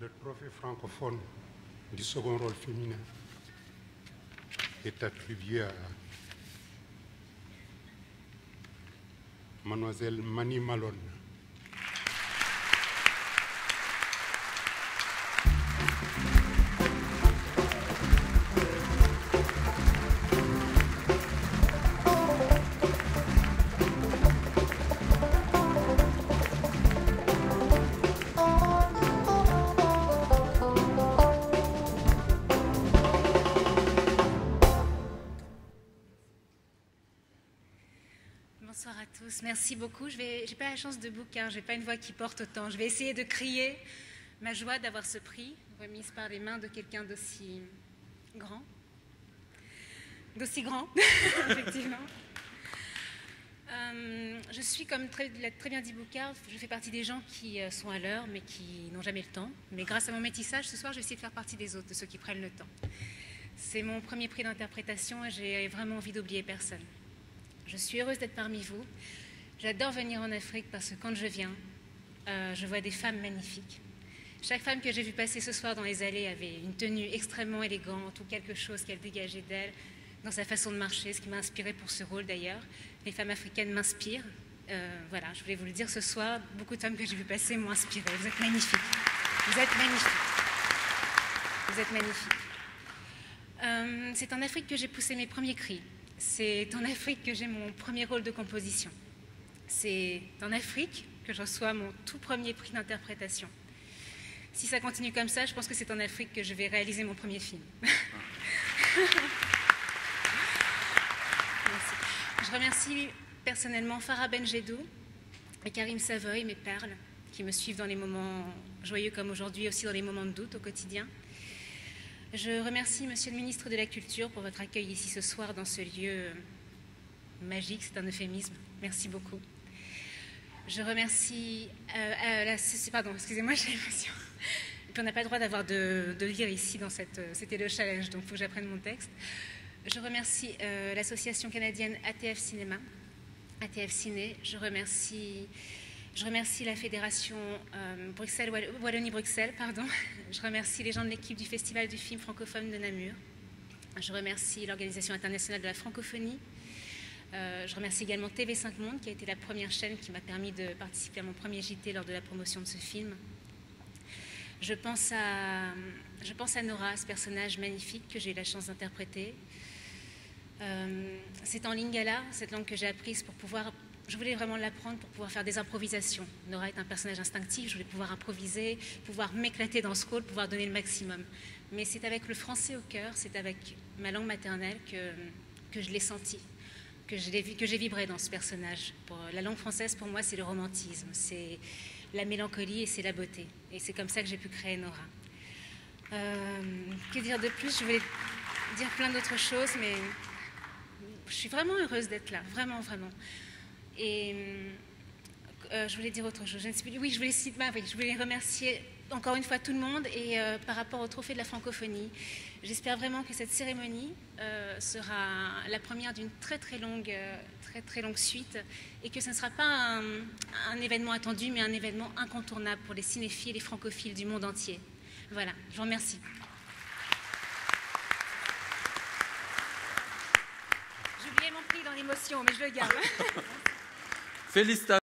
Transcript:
Le trophée francophone du second rôle féminin est attribué à Mademoiselle Mani Malone. Bonsoir à tous, merci beaucoup. Je n'ai pas la chance de bouquin, je n'ai pas une voix qui porte autant. Je vais essayer de crier ma joie d'avoir ce prix, remise par les mains de quelqu'un d'aussi grand. D'aussi grand, effectivement. Je suis, comme l'a très bien dit Boucard, je fais partie des gens qui sont à l'heure, mais qui n'ont jamais le temps. Mais grâce à mon métissage, ce soir, je vais essayer de faire partie des autres, de ceux qui prennent le temps. C'est mon premier prix d'interprétation et j'ai vraiment envie d'oublier personne. Je suis heureuse d'être parmi vous. J'adore venir en Afrique parce que quand je viens, je vois des femmes magnifiques. Chaque femme que j'ai vue passer ce soir dans les allées avait une tenue extrêmement élégante ou quelque chose qu'elle dégageait d'elle dans sa façon de marcher, ce qui m'a inspirée pour ce rôle d'ailleurs. Les femmes africaines m'inspirent. Voilà, je voulais vous le dire ce soir. Beaucoup de femmes que j'ai vues passer m'ont inspirée. Vous êtes magnifiques. Vous êtes magnifiques. Vous êtes magnifiques. C'est en Afrique que j'ai poussé mes premiers cris. C'est en Afrique que j'ai mon premier rôle de composition. C'est en Afrique que je reçois mon tout premier prix d'interprétation. Si ça continue comme ça, je pense que c'est en Afrique que je vais réaliser mon premier film. Merci. Je remercie personnellement Farah Benjedou et Karim Savoy, mes perles, qui me suivent dans les moments joyeux comme aujourd'hui, aussi dans les moments de doute au quotidien. Je remercie Monsieur le ministre de la Culture pour votre accueil ici ce soir dans ce lieu magique, c'est un euphémisme. Merci beaucoup. Je remercie... pardon, excusez-moi, j'ai l'émotion. Et puis on n'a pas le droit d'avoir de lire ici dans c'était le challenge, donc il faut que j'apprenne mon texte. Je remercie l'association canadienne ATF Cinéma, ATF Ciné. Je remercie la fédération Wallonie-Bruxelles, pardon. Je remercie les gens de l'équipe du Festival du film francophone de Namur. Je remercie l'Organisation internationale de la francophonie. Je remercie également TV5 Monde, qui a été la première chaîne qui m'a permis de participer à mon premier JT lors de la promotion de ce film. Je pense à Nora, ce personnage magnifique que j'ai eu la chance d'interpréter. C'est en lingala, cette langue que j'ai apprise pour pouvoir... Je voulais vraiment l'apprendre pour pouvoir faire des improvisations. Nora est un personnage instinctif, je voulais pouvoir improviser, pouvoir m'éclater dans ce rôle, pouvoir donner le maximum. Mais c'est avec le français au cœur, c'est avec ma langue maternelle que je l'ai senti, que j'ai vibré dans ce personnage. La langue française, pour moi, c'est le romantisme, c'est la mélancolie et c'est la beauté. Et c'est comme ça que j'ai pu créer Nora. Que dire de plus? Je voulais dire plein d'autres choses, mais je suis vraiment heureuse d'être là, vraiment, vraiment. Et je voulais dire autre chose. Oui, je voulais remercier encore une fois tout le monde et par rapport au trophée de la francophonie. J'espère vraiment que cette cérémonie sera la première d'une très très longue suite et que ce ne sera pas un événement attendu, mais un événement incontournable pour les cinéphiles et les francophiles du monde entier. Voilà, je vous remercie. J'ai oublié mon prix dans l'émotion, mais je le garde. Félicitations.